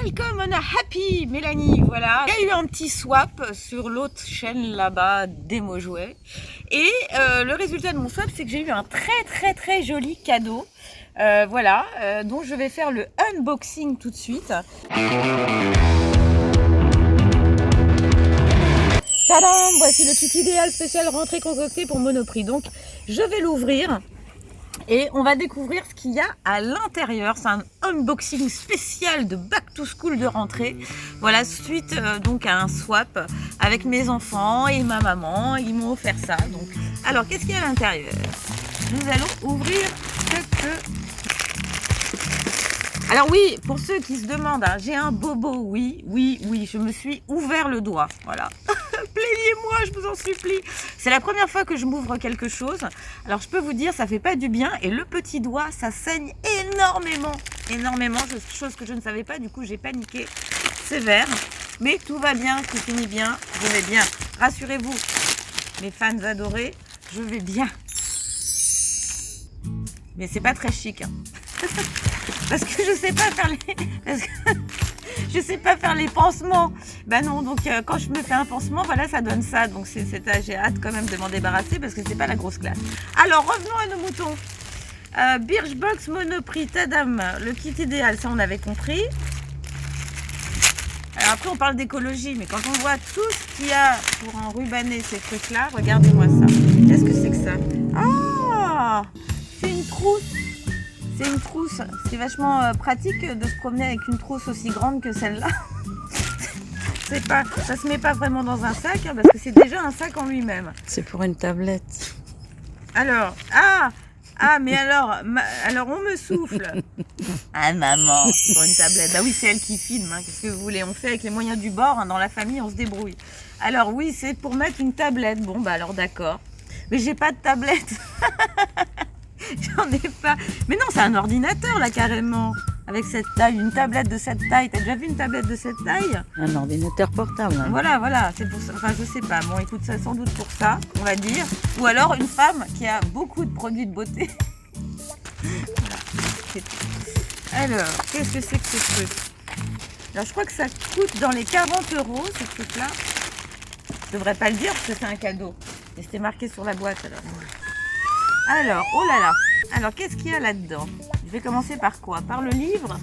Welcome on a happy Mélanie, voilà. Il y a eu un petit swap sur l'autre chaîne là-bas, Démo Jouets. Et le résultat de mon swap, c'est que j'ai eu un très joli cadeau. Voilà, dont je vais faire le unboxing tout de suite. Tadam! Voici le kit idéal spécial rentrée concoctée pour Monoprix. Donc je vais l'ouvrir. Et on va découvrir ce qu'il y a à l'intérieur. C'est un unboxing spécial de Back to School de rentrée. Voilà, suite donc à un swap avec mes enfants et ma maman. Ils m'ont offert ça. Donc, alors, qu'est-ce qu'il y a à l'intérieur? Nous allons ouvrir Alors oui, pour ceux qui se demandent, hein, j'ai un bobo, oui, je me suis ouvert le doigt, voilà. Plaignez-moi, je vous en supplie. C'est la première fois que je m'ouvre quelque chose. Alors je peux vous dire, ça fait pas du bien. Et le petit doigt, ça saigne énormément. Chose que je ne savais pas, du coup j'ai paniqué sévère. Mais tout va bien, tout finit bien, je vais bien. Rassurez-vous, mes fans adorés, je vais bien. Mais c'est pas très chic, hein. Parce que je sais pas faire je sais pas faire les pansements. Bah non, donc quand je me fais un pansement, voilà, ça donne ça. Donc j'ai hâte quand même de m'en débarrasser parce que c'est pas la grosse classe. Alors revenons à nos moutons. Birchbox Monoprix, tadam, le kit idéal, ça on avait compris. Alors après on parle d'écologie, mais quand on voit tout ce qu'il y a pour enrubanner ces trucs-là, regardez-moi ça. Qu'est-ce que c'est que ça? Ah, c'est une trousse. C'est une trousse. C'est vachement pratique de se promener avec une trousse aussi grande que celle-là. Ça se met pas vraiment dans un sac, hein, parce que c'est déjà un sac en lui-même. C'est pour une tablette. Alors, mais alors on me souffle. Ah maman, pour une tablette. Bah oui, c'est elle qui filme, hein. Qu'est-ce que vous voulez? On fait avec les moyens du bord, hein. Dans la famille, on se débrouille. Alors oui, c'est pour mettre une tablette. Bon, bah alors d'accord. Mais j'ai pas de tablette. J'en ai pas. Mais non, c'est un ordinateur là carrément. Avec cette taille, une tablette de cette taille. T'as déjà vu une tablette de cette taille? Un ordinateur portable. Hein. Voilà. C'est pour ça. Enfin, je sais pas. Bon, écoute, ça sans doute pour ça, on va dire. Ou alors une femme qui a beaucoup de produits de beauté. Voilà. Alors, qu'est-ce que c'est que ce truc? Alors, je crois que ça coûte dans les 40 €, ce truc-là. Je devrais pas le dire parce que c'est un cadeau. Mais c'était marqué sur la boîte alors. Alors, oh là là. Alors, qu'est-ce qu'il y a là-dedans? Je vais commencer par quoi? Par le livre?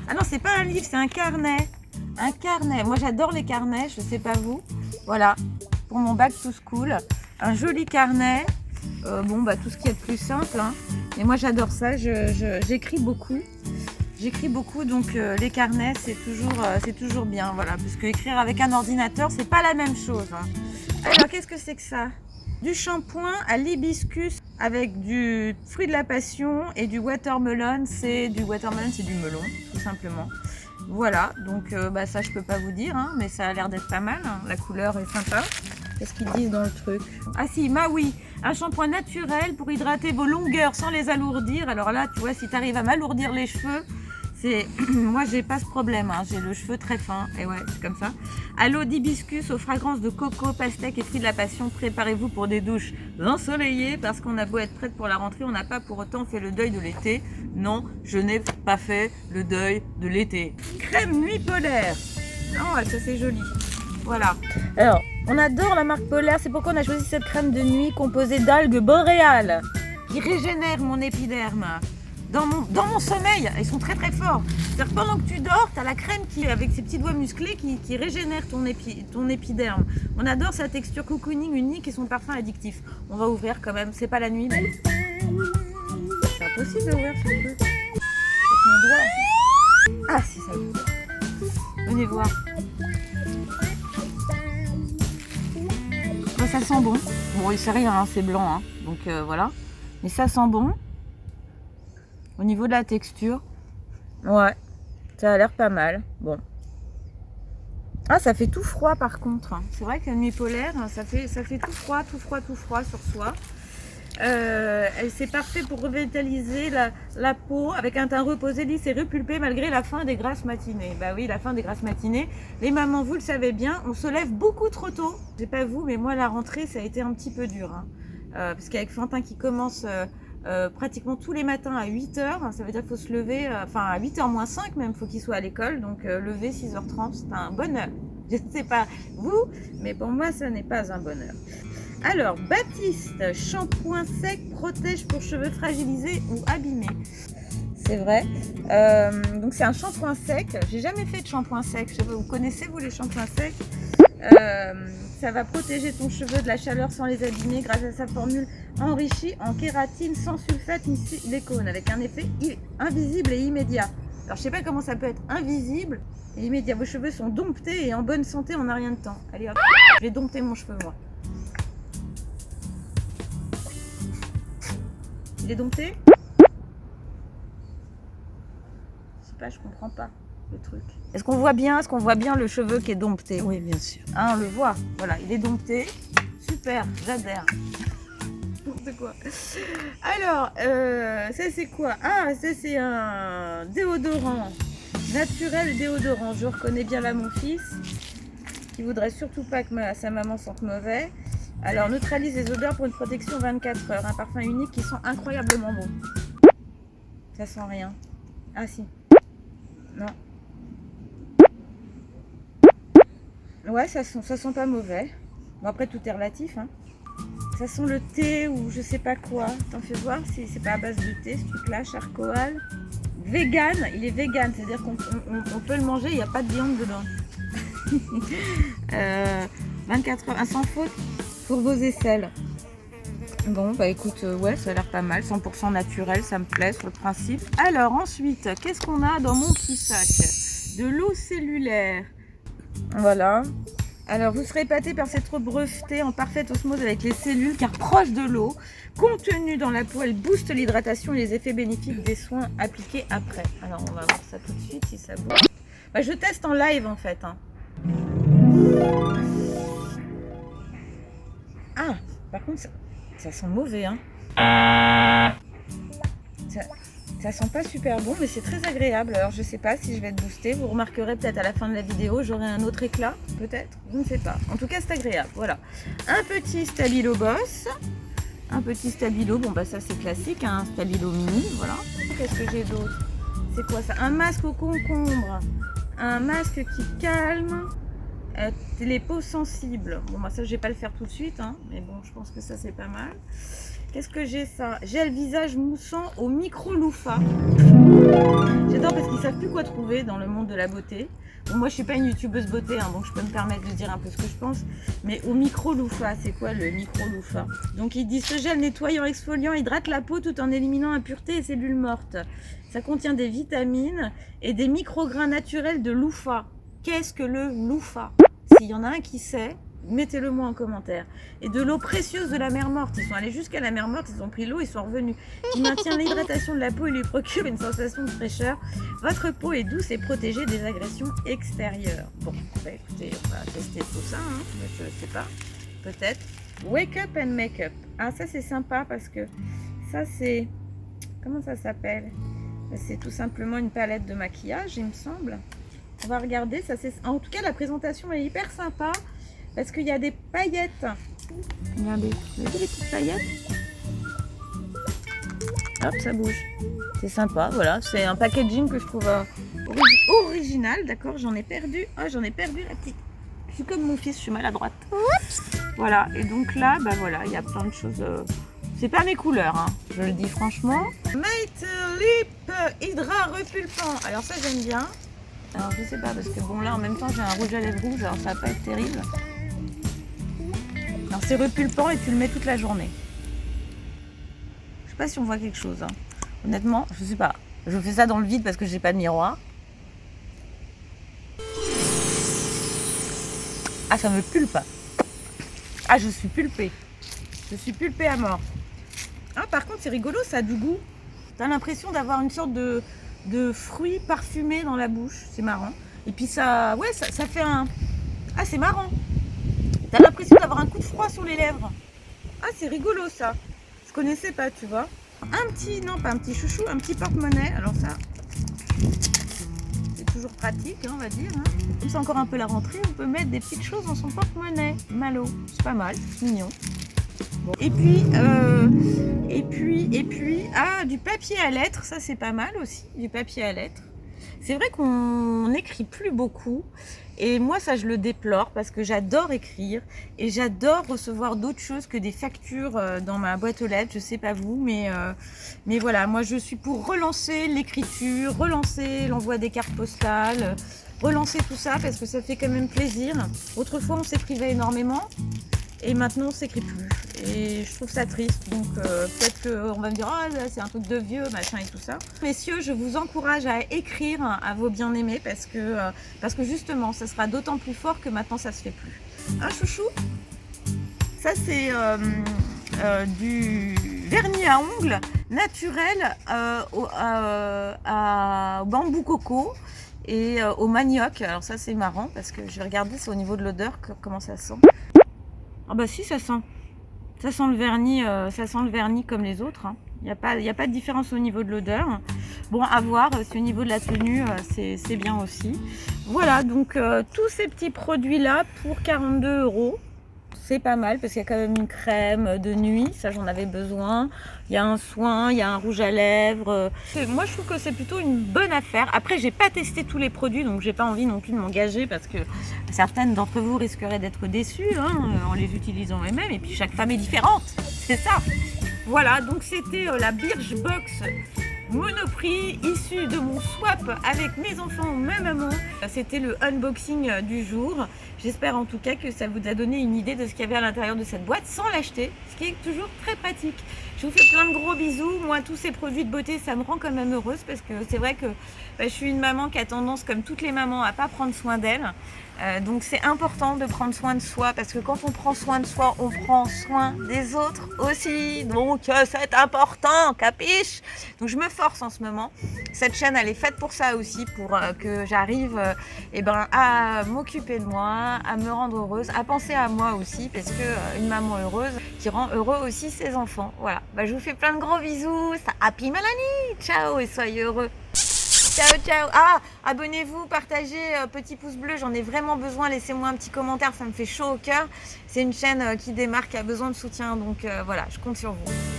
Ah non, c'est pas un livre, c'est un carnet. Un carnet. Moi, j'adore les carnets, je sais pas vous. Voilà, pour mon back to school. Un joli carnet. Bon, bah, tout ce qui est de plus simple. Hein. Et moi, j'adore ça. J'écris beaucoup. J'écris beaucoup, donc les carnets, c'est toujours bien. Voilà, parce que écrire avec un ordinateur, c'est pas la même chose. Hein. Alors, qu'est-ce que c'est que ça? Du shampoing à l'hibiscus avec du fruit de la passion et du watermelon. C'est du melon, tout simplement. Voilà, donc bah, ça je peux pas vous dire, hein, mais ça a l'air d'être pas mal. Hein. La couleur est sympa. Qu'est-ce qu'ils disent dans le truc? Ah si, oui, un shampoing naturel pour hydrater vos longueurs sans les alourdir. Alors là, tu vois, si tu arrives à m'alourdir les cheveux, moi j'ai pas ce problème, hein. J'ai le cheveu très fin et ouais, c'est comme ça. À l'eau d'hibiscus aux fragrances de coco, pastèque et fruits de la passion, préparez-vous pour des douches ensoleillées parce qu'on a beau être prête pour la rentrée, on n'a pas pour autant fait le deuil de l'été. Non, je n'ai pas fait le deuil de l'été. Crème nuit polaire. Oh, ça c'est joli. Voilà. Alors, on adore la marque Polaire, c'est pourquoi on a choisi cette crème de nuit composée d'algues boréales qui régénère mon épiderme. Dans mon sommeil, ils sont très forts. C'est-à-dire que pendant que tu dors, tu as la crème qui, avec ses petits doigts musclés qui régénère ton épiderme. On adore sa texture cocooning unique et son parfum addictif. On va ouvrir quand même, c'est pas la nuit. Mais... c'est impossible d'ouvrir ce truc. Avec mon doigt. Ah si, ça y est. Venez voir. Oh, ça sent bon. Bon, il sait rien, hein, c'est blanc. Hein. Donc voilà. Mais ça sent bon. Au niveau de la texture, ouais, ça a l'air pas mal. Bon. Ah, ça fait tout froid par contre. C'est vrai que la nuit polaire, ça fait tout froid sur soi. C'est parfait pour revitaliser la peau avec un teint reposé, lisse et repulpé malgré la fin des grasses matinées. Bah oui, la fin des grasses matinées. Les mamans, vous le savez bien, on se lève beaucoup trop tôt. Je sais pas vous, mais moi la rentrée, ça a été un petit peu dur. Hein. Parce qu'avec Fantin qui commence pratiquement tous les matins à 8h. Ça veut dire qu'il faut se lever, enfin à 8h moins 5 même, il faut qu'il soit à l'école. Donc lever 6h30, c'est un bonheur. Je ne sais pas vous, mais pour moi, ce n'est pas un bonheur. Alors, Baptiste, shampoing sec protège pour cheveux fragilisés ou abîmés. C'est vrai. Donc c'est un shampoing sec. J'ai jamais fait de shampoing sec. Je sais pas, vous connaissez vous les shampoings secs? Ça va protéger ton cheveu de la chaleur sans les abîmer grâce à sa formule enrichie en kératine sans sulfate ni silicone avec un effet invisible et immédiat. Alors je sais pas comment ça peut être invisible et immédiat. Vos cheveux sont domptés et en bonne santé en un rien de temps. Allez hop, je vais dompter mon cheveu moi. Il est dompté? Je sais pas, je comprends pas le truc. Est-ce qu'on voit bien le cheveu qui est dompté? Oui, bien sûr. Hein, on le voit. Voilà, il est dompté. Super, j'adhère. N'importe quoi. Alors, ça c'est quoi? Ah, ça c'est un déodorant. Naturel déodorant. Je reconnais bien là mon fils qui voudrait surtout pas que sa maman sente mauvais. Alors, neutralise les odeurs pour une protection 24 heures. Un parfum unique qui sent incroyablement bon. Ça sent rien. Ah si. Non. Ouais, ça sent pas mauvais. Bon, après, tout est relatif. Hein. Ça sent le thé ou je sais pas quoi. T'en fais voir si c'est pas à base de thé, ce truc-là, charcoal. Vegan, il est vegan, c'est-à-dire qu'on peut le manger, il n'y a pas de viande dedans. 24 heures, sans faute pour vos aisselles. Bon, bah écoute, ouais, ça a l'air pas mal, 100% naturel, ça me plaît sur le principe. Alors ensuite, qu'est-ce qu'on a dans mon petit sac? De l'eau cellulaire. Voilà. Alors vous serez épaté par cette eau brevetée en parfaite osmose avec les cellules car proche de l'eau. Contenue dans la peau, elle booste l'hydratation et les effets bénéfiques des soins appliqués après. Alors on va voir ça tout de suite si ça bouge. Bah, je teste en live en fait. Hein. Ah, par contre ça sent mauvais. Hein. Ça sent pas super bon, mais c'est très agréable. Alors je sais pas si je vais être boostée. Vous remarquerez peut-être à la fin de la vidéo, j'aurai un autre éclat, peut-être. Je ne sais pas. En tout cas, c'est agréable. Voilà. Un petit Stabilo Boss. Un petit Stabilo. Bon bah ça c'est classique, hein, un Stabilo mini. Voilà. Qu'est-ce que j'ai d'autre? C'est quoi ça? Un masque au concombre. Un masque qui calme les peaux sensibles. Bon bah ça je vais pas le faire tout de suite, hein, mais bon je pense que ça c'est pas mal. Qu'est-ce que j'ai ça? Gel visage moussant au micro-loofah. J'adore parce qu'ils savent plus quoi trouver dans le monde de la beauté. Bon, moi je suis pas une youtubeuse beauté, hein, donc je peux me permettre de dire un peu ce que je pense. Mais au micro-loofah, c'est quoi le micro-loofah? Donc ils disent ce gel nettoyant exfoliant hydrate la peau tout en éliminant impuretés et cellules mortes. Ça contient des vitamines et des micrograins naturels de loofah. Qu'est-ce que le loofah? S'il y en a un qui sait, mettez-le moi en commentaire. Et de l'eau précieuse de la mer morte. Ils sont allés jusqu'à la mer morte, ils ont pris l'eau, ils sont revenus. Qui maintient l'hydratation de la peau et lui procure une sensation de fraîcheur. Votre peau est douce et protégée des agressions extérieures. Bon, bah écoutez, on va tester tout ça. Hein. Je sais pas, peut-être. Wake up and make up. Ah, ça c'est sympa parce que ça c'est... Comment ça s'appelle? C'est tout simplement une palette de maquillage, il me semble. On va regarder. Ça, en tout cas, la présentation est hyper sympa. Parce qu'il y a des paillettes. Regardez, vous avez les petites paillettes? Hop, ça bouge. C'est sympa, voilà. C'est un packaging que je trouve original. D'accord, j'en ai perdu. Ah, j'en ai perdu la petite. Je suis comme mon fils, je suis maladroite. Oups. Voilà, et donc là, bah voilà, il y a plein de choses. C'est pas mes couleurs, hein, je le dis franchement. Mate Lip Hydra Repulpant. Alors ça, j'aime bien. Alors je sais pas, parce que bon, là en même temps, j'ai un rouge à lèvres rouge, alors ça va pas être terrible. Alors c'est repulpant et tu le mets toute la journée. Je sais pas si on voit quelque chose. Hein. Honnêtement, je sais pas. Je fais ça dans le vide parce que j'ai pas de miroir. Ah, ça me pulpe. Ah, je suis pulpée. Je suis pulpée à mort. Ah, par contre, c'est rigolo, ça a du goût. T'as l'impression d'avoir une sorte de fruits parfumés dans la bouche. C'est marrant. Et puis ça, ouais, ça fait un... Ah, c'est marrant. T'as l'impression d'avoir un coup de froid sur les lèvres. Ah, c'est rigolo ça. Je connaissais pas, tu vois. Un petit, non pas un petit chouchou, un petit porte-monnaie. Alors ça, c'est toujours pratique, hein, on va dire. Hein. Comme c'est encore un peu la rentrée, on peut mettre des petites choses dans son porte-monnaie. Malo, c'est pas mal, c'est mignon. Et puis, ah, du papier à lettres, ça c'est pas mal aussi, du papier à lettres. C'est vrai qu'on n'écrit plus beaucoup et moi ça je le déplore parce que j'adore écrire et j'adore recevoir d'autres choses que des factures dans ma boîte aux lettres, je sais pas vous, mais voilà, moi je suis pour relancer l'écriture, relancer l'envoi des cartes postales, relancer tout ça parce que ça fait quand même plaisir. Autrefois on s'écrivait énormément. Et maintenant on s'écrit plus et je trouve ça triste, donc peut-être qu'on va me dire ah c'est un truc de vieux machin et tout ça. Messieurs, je vous encourage à écrire à vos bien-aimés parce que justement ça sera d'autant plus fort que maintenant ça se fait plus. Un chouchou, ça c'est du vernis à ongles naturel au bambou coco et au manioc. Alors ça c'est marrant parce que je vais regarder, c'est au niveau de l'odeur comment ça sent. Ah bah si, ça sent le vernis comme les autres. Il n'y a pas de différence au niveau de l'odeur. Bon, à voir si au niveau de la tenue, c'est bien aussi. Voilà, donc tous ces petits produits-là pour 42 €. C'est pas mal parce qu'il y a quand même une crème de nuit, ça j'en avais besoin. Il y a un soin, il y a un rouge à lèvres. Moi je trouve que c'est plutôt une bonne affaire. Après j'ai pas testé tous les produits donc j'ai pas envie non plus de m'engager parce que certaines d'entre vous risqueraient d'être déçues en les utilisant elles-mêmes. Et puis chaque femme est différente, c'est ça. Voilà, donc c'était la Birchbox Monoprix issu de mon swap avec mes enfants ou ma maman. C'était le unboxing du jour. J'espère en tout cas que ça vous a donné une idée de ce qu'il y avait à l'intérieur de cette boîte sans l'acheter, ce qui est toujours très pratique. Je vous fais plein de gros bisous. Moi, tous ces produits de beauté, ça me rend quand même heureuse parce que c'est vrai que je suis une maman qui a tendance, comme toutes les mamans, à pas prendre soin d'elle. Donc c'est important de prendre soin de soi parce que quand on prend soin de soi, on prend soin des autres aussi. Donc c'est important, capiche? Donc je me force en ce moment. Cette chaîne, elle est faite pour ça aussi, pour que j'arrive à m'occuper de moi, à me rendre heureuse, à penser à moi aussi, parce que une maman heureuse qui rend heureux aussi ses enfants. Voilà, je vous fais plein de gros bisous. Happy Mélanie, ciao et soyez heureux. Ciao, ciao. Ah, abonnez-vous, partagez, petit pouce bleu, j'en ai vraiment besoin. Laissez-moi un petit commentaire, ça me fait chaud au cœur. C'est une chaîne qui démarre, qui a besoin de soutien, donc voilà, je compte sur vous.